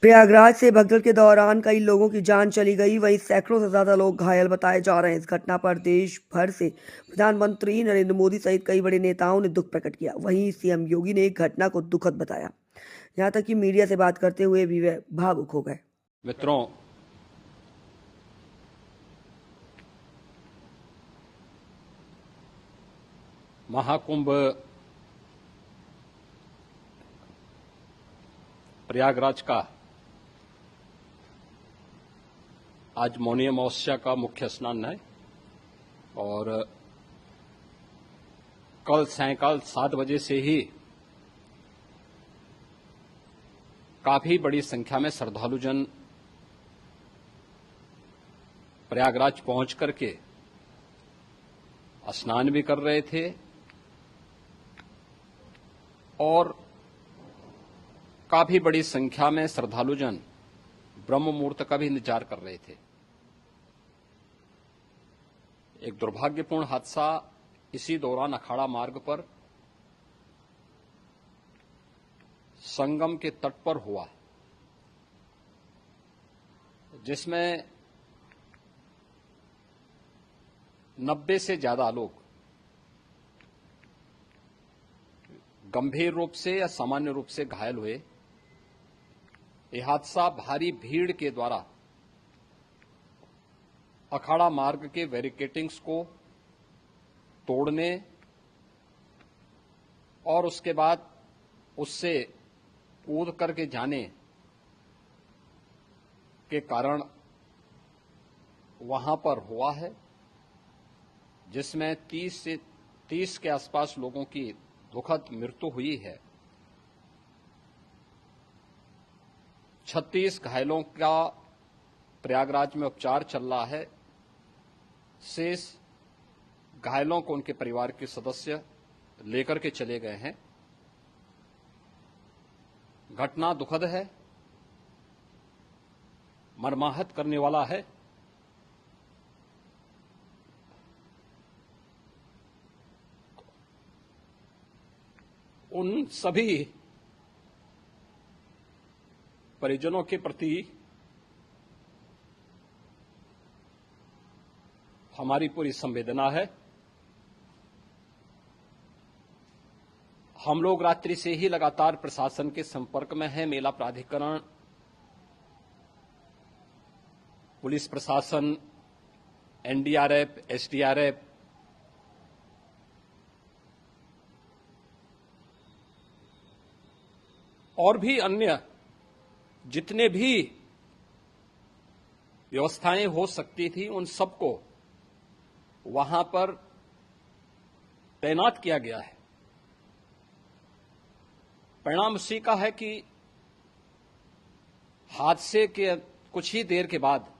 प्रयागराज से भगदड़ के दौरान कई लोगों की जान चली गई, वहीं सैकड़ों से ज्यादा लोग घायल बताए जा रहे हैं। इस घटना पर देश भर से प्रधानमंत्री नरेंद्र मोदी सहित कई बड़े नेताओं ने दुख प्रकट किया। वहीं सीएम योगी ने घटना को दुखद बताया, यहां तक कि मीडिया से बात करते हुए भी वे भावुक हो गए। मित्रों, महाकुंभ प्रयागराज का आज मौनी अमावस्या का मुख्य स्नान है और कल सायंकाल 7 बजे से ही काफी बड़ी संख्या में श्रद्धालुजन प्रयागराज पहुंच करके स्नान भी कर रहे थे और काफी बड़ी संख्या में श्रद्धालुजन ब्रह्म मुहूर्त का भी इंतजार कर रहे थे। एक दुर्भाग्यपूर्ण हादसा इसी दौरान अखाड़ा मार्ग पर संगम के तट पर हुआ, जिसमें 90 से ज्यादा लोग गंभीर रूप से या सामान्य रूप से घायल हुए। यह हादसा भारी भीड़ के द्वारा अखाड़ा मार्ग के बैरिकेडिंग्स को तोड़ने और उसके बाद उससे कूद करके जाने के कारण वहां पर हुआ है, जिसमें 30 के आसपास लोगों की दुखद मृत्यु हुई है। 36 घायलों का प्रयागराज में उपचार चल रहा है। शेष घायलों को उनके परिवार के सदस्य लेकर के चले गए हैं। घटना दुखद है, मर्माहत करने वाला है। उन सभी परिजनों के प्रति हमारी पूरी संवेदना है। हम लोग रात्रि से ही लगातार प्रशासन के संपर्क में हैं। मेला प्राधिकरण, पुलिस प्रशासन, एनडीआरएफ, एसडीआरएफ, और भी अन्य जितने भी व्यवस्थाएं हो सकती थी उन सबको वहां पर तैनात किया गया है। परिणाम उसी का है कि हादसे के कुछ ही देर के बाद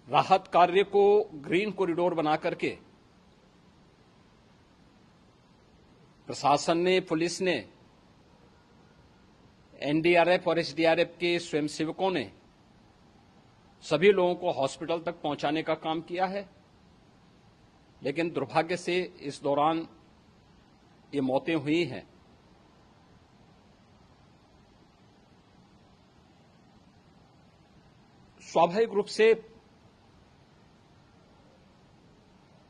राहत कार्य को ग्रीन कॉरिडोर बना करके प्रशासन ने, पुलिस ने, एनडीआरएफ और एसडीआरएफ के स्वयंसेवकों ने सभी लोगों को हॉस्पिटल तक पहुंचाने का काम किया है। लेकिन दुर्भाग्य से इस दौरान ये मौतें हुई हैं। स्वाभाविक रूप से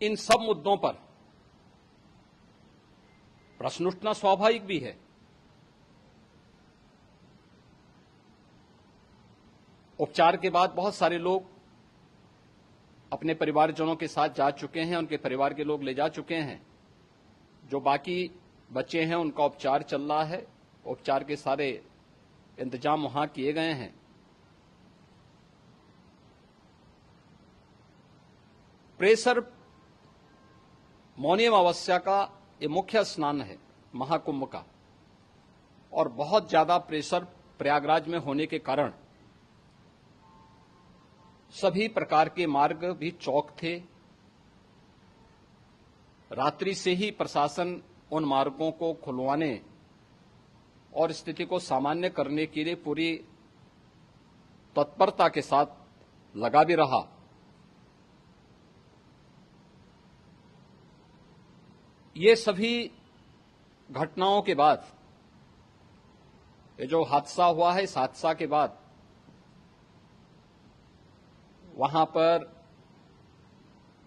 इन सब मुद्दों पर प्रश्न उठना स्वाभाविक भी है। उपचार के बाद बहुत सारे लोग अपने परिवारजनों के साथ जा चुके हैं, उनके परिवार के लोग ले जा चुके हैं। जो बाकी बच्चे हैं उनका उपचार चल रहा है। उपचार के सारे इंतजाम वहां किए गए हैं। प्रेशर मौनी अमावस्या का ये मुख्य स्नान है महाकुंभ का, और बहुत ज्यादा प्रेशर प्रयागराज में होने के कारण सभी प्रकार के मार्ग भी चौक थे। रात्रि से ही प्रशासन उन मार्गों को खुलवाने और स्थिति को सामान्य करने के लिए पूरी तत्परता के साथ लगा भी रहा। ये सभी घटनाओं के बाद, ये जो हादसा हुआ है, इस हादसा के बाद वहां पर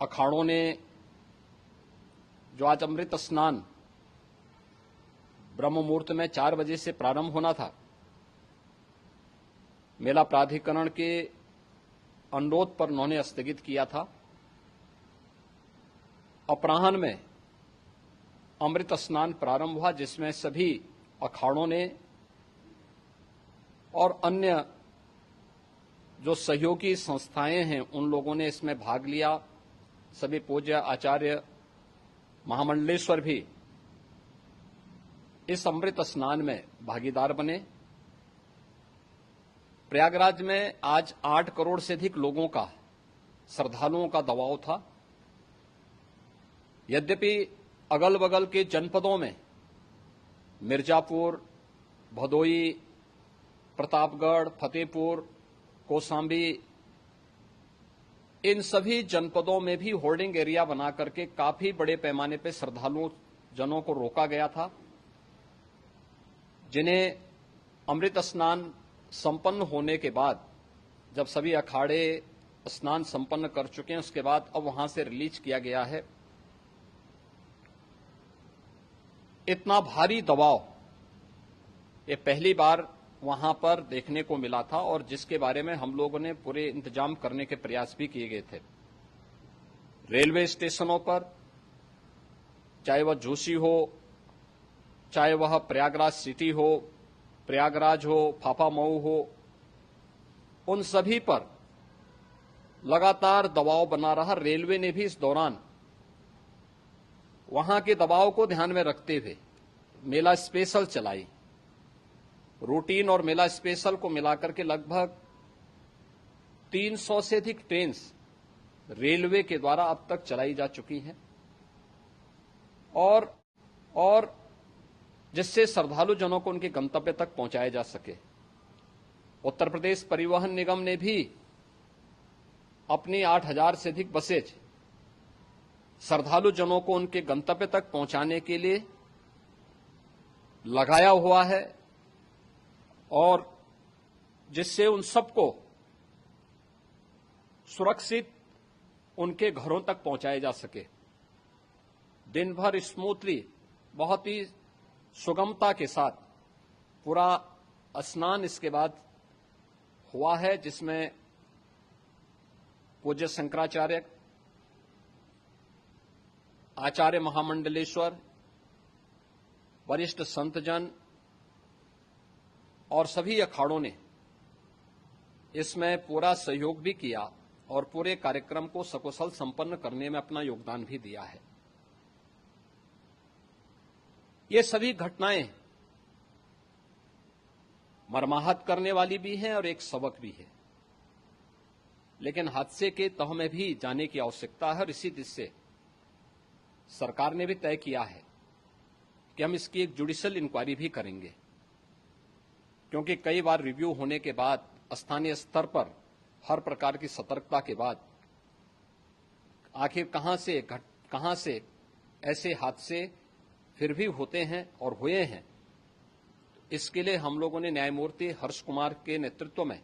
अखाड़ों ने जो आज अमृत स्नान ब्रह्म मुहूर्त में 4 बजे से प्रारंभ होना था, मेला प्राधिकरण के अनुरोध पर उन्होंने स्थगित किया था। अपराह्न में अमृत स्नान प्रारंभ हुआ, जिसमें सभी अखाड़ों ने और अन्य जो सहयोगी संस्थाएं हैं उन लोगों ने इसमें भाग लिया। सभी पूज्य आचार्य महामंडलेश्वर भी इस अमृत स्नान में भागीदार बने। प्रयागराज में आज 8 करोड़ से अधिक लोगों का, श्रद्धालुओं का दबाव था। यद्यपि अगल बगल के जनपदों में मिर्जापुर, भदोई, प्रतापगढ़, फतेहपुर, कौशाम्बी, इन सभी जनपदों में भी होल्डिंग एरिया बना करके काफी बड़े पैमाने पर श्रद्धालुओं जनों को रोका गया था, जिन्हें अमृत स्नान संपन्न होने के बाद, जब सभी अखाड़े स्नान संपन्न कर चुके हैं, उसके बाद अब वहां से रिलीज किया गया है। इतना भारी दबाव ये पहली बार वहां पर देखने को मिला था, और जिसके बारे में हम लोगों ने पूरे इंतजाम करने के प्रयास भी किए गए थे। रेलवे स्टेशनों पर, चाहे वह जोशी हो, चाहे वह प्रयागराज सिटी हो, प्रयागराज हो, फाफामऊ हो, उन सभी पर लगातार दबाव बना रहा। रेलवे ने भी इस दौरान वहां के दबाव को ध्यान में रखते हुए मेला स्पेशल चलाई। रूटीन और मेला स्पेशल को मिलाकर के लगभग 300 से अधिक ट्रेन रेलवे के द्वारा अब तक चलाई जा चुकी हैं, और जिससे श्रद्धालु जनों को उनके गंतव्य तक पहुंचाया जा सके। उत्तर प्रदेश परिवहन निगम ने भी अपनी 8000 से अधिक बसेज श्रद्धालु जनों को उनके गंतव्य तक पहुंचाने के लिए लगाया हुआ है, और जिससे उन सबको सुरक्षित उनके घरों तक पहुंचाया जा सके। दिन भर स्मूथली, बहुत ही सुगमता के साथ पूरा स्नान इसके बाद हुआ है, जिसमें पूज्य शंकराचार्य, आचार्य महामंडलेश्वर, वरिष्ठ संतजन और सभी अखाड़ों ने इसमें पूरा सहयोग भी किया और पूरे कार्यक्रम को सकुशल संपन्न करने में अपना योगदान भी दिया है। ये सभी घटनाएं मर्माहत करने वाली भी हैं और एक सबक भी है, लेकिन हादसे के तह में भी जाने की आवश्यकता है, और इसी दिशा से सरकार ने भी तय किया है कि हम इसकी एक जुडिशियल इंक्वायरी भी करेंगे, क्योंकि कई बार रिव्यू होने के बाद स्थानीय स्तर पर हर प्रकार की सतर्कता के बाद आखिर कहां से ऐसे हादसे फिर भी होते हैं और हुए हैं। इसके लिए हम लोगों ने न्यायमूर्ति हर्ष कुमार के नेतृत्व में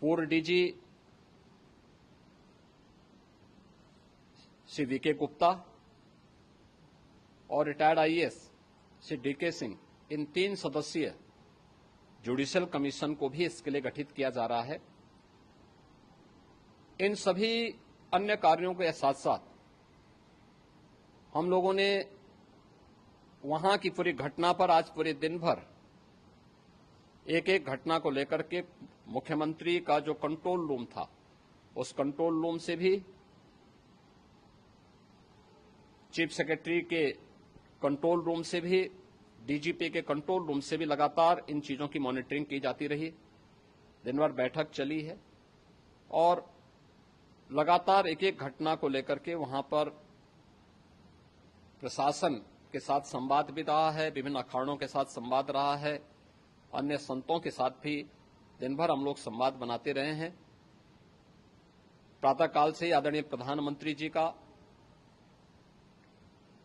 पूर्व डीजी श्री वीके गुप्ता और retired IAS Shri D K Singh, इन 3 सदस्यीय जुडिशियल कमीशन को भी इसके लिए गठित किया जा रहा है। इन सभी अन्य कार्यों के साथ साथ हम लोगों ने वहां की पूरी घटना पर आज पूरे दिन भर एक एक घटना को लेकर के मुख्यमंत्री का जो कंट्रोल रूम था, उस कंट्रोल रूम से भी, चीफ सेक्रेटरी के कंट्रोल रूम से भी, डीजीपी के कंट्रोल रूम से भी लगातार इन चीजों की मॉनिटरिंग की जाती रही। दिन भर बैठक चली है और लगातार एक एक घटना को लेकर के वहां पर प्रशासन के साथ संवाद भी रहा है, विभिन्न अखाड़ों के साथ संवाद रहा है, अन्य संतों के साथ भी दिन भर हम लोग संवाद बनाते रहे हैं। प्रातःकाल से आदरणीय प्रधानमंत्री जी का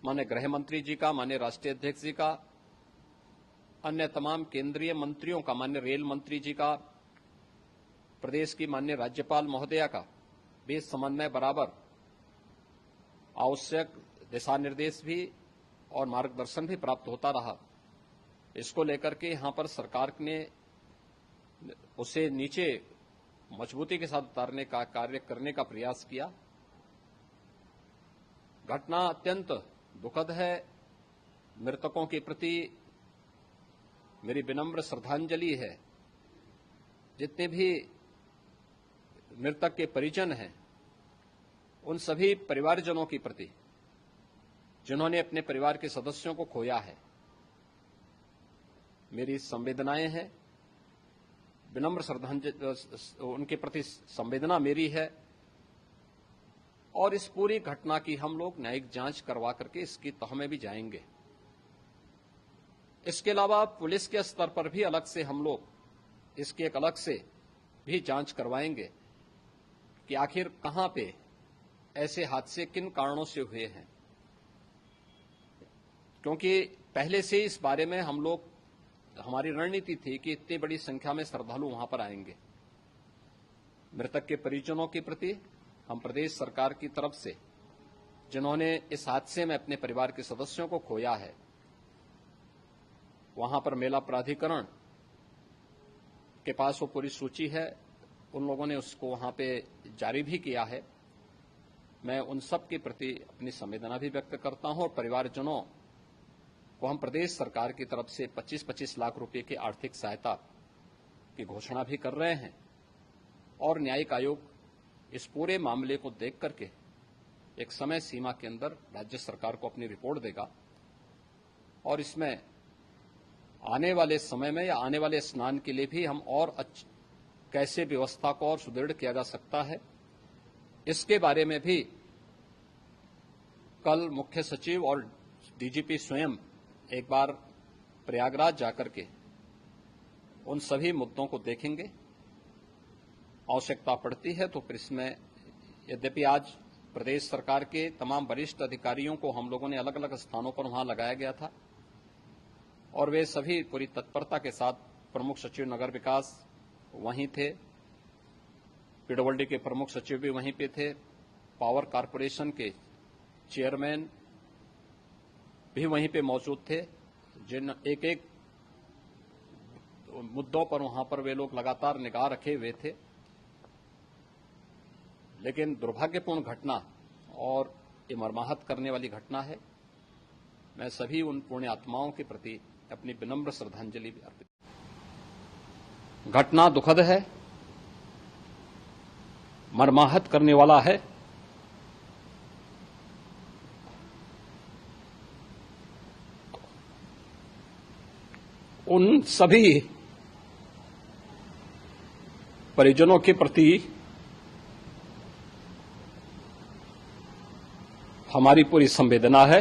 माननीय गृह मंत्री जी का, माननीय राष्ट्रीय अध्यक्ष जी का, अन्य तमाम केंद्रीय मंत्रियों का, माननीय रेल मंत्री जी का, प्रदेश की माननीय राज्यपाल महोदया का भी समन्वय बराबर आवश्यक दिशा निर्देश भी और मार्गदर्शन भी प्राप्त होता रहा। इसको लेकर के यहां पर सरकार ने उसे नीचे मजबूती के साथ उतारने का कार्य करने का प्रयास किया। घटना अत्यंत दुखद है। मृतकों के प्रति मेरी विनम्र श्रद्धांजलि है। जितने भी मृतक के परिजन हैं, उन सभी परिवारजनों के प्रति जिन्होंने अपने परिवार के सदस्यों को खोया है, मेरी संवेदनाएं हैं। विनम्र श्रद्धांजलि उनके प्रति संवेदना मेरी है और इस पूरी घटना की हम लोग न्यायिक जांच करवा करके इसकी तह में भी जाएंगे। इसके अलावा पुलिस के स्तर पर भी अलग से हम लोग इसकी एक अलग से भी जांच करवाएंगे कि आखिर कहां पे ऐसे हादसे किन कारणों से हुए हैं, क्योंकि पहले से इस बारे में हम लोग हमारी रणनीति थी कि इतनी बड़ी संख्या में श्रद्धालु वहां पर आएंगे। मृतक के परिजनों के प्रति हम प्रदेश सरकार की तरफ से, जिन्होंने इस हादसे में अपने परिवार के सदस्यों को खोया है, वहां पर मेला प्राधिकरण के पास वो पूरी सूची है, उन लोगों ने उसको वहां पे जारी भी किया है। मैं उन सब के प्रति अपनी संवेदना भी व्यक्त करता हूं और परिवारजनों को हम प्रदेश सरकार की तरफ से 25-25 लाख रुपए की आर्थिक सहायता की घोषणा भी कर रहे हैं और न्यायिक आयोग इस पूरे मामले को देख करके एक समय सीमा के अंदर राज्य सरकार को अपनी रिपोर्ट देगा और इसमें आने वाले समय में या आने वाले स्नान के लिए भी हम और कैसे व्यवस्था को और सुदृढ़ किया जा सकता है, इसके बारे में भी कल मुख्य सचिव और डीजीपी स्वयं एक बार प्रयागराज जाकर के उन सभी मुद्दों को देखेंगे। आवश्यकता पड़ती है तो फिर इसमें, यद्यपि आज प्रदेश सरकार के तमाम वरिष्ठ अधिकारियों को हम लोगों ने अलग अलग स्थानों पर वहां लगाया गया था और वे सभी पूरी तत्परता के साथ, प्रमुख सचिव नगर विकास वहीं थे, पीडब्ल्यूडी के प्रमुख सचिव भी वहीं पे थे, पावर कारपोरेशन के चेयरमैन भी वहीं पे मौजूद थे, जिन एक एक मुद्दों पर वहां पर वे लोग लगातार निगाह रखे हुए थे। लेकिन दुर्भाग्यपूर्ण घटना और ये मर्माहत करने वाली घटना है। मैं सभी उन पुण्य आत्माओं के प्रति अपनी विनम्र श्रद्धांजलि भी अर्पित। घटना दुखद है, मर्माहत करने वाला है। उन सभी परिजनों के प्रति हमारी पूरी संवेदना है।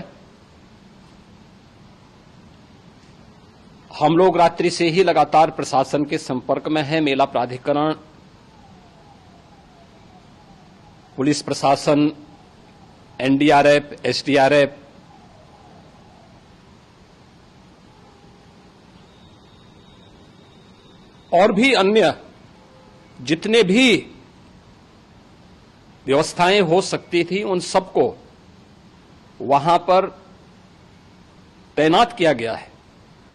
हम लोग रात्रि से ही लगातार प्रशासन के संपर्क में हैं। मेला प्राधिकरण, पुलिस प्रशासन, एनडीआरएफ, एसडीआरएफ, और भी अन्य जितने भी व्यवस्थाएं हो सकती थी, उन सबको वहां पर तैनात किया गया है।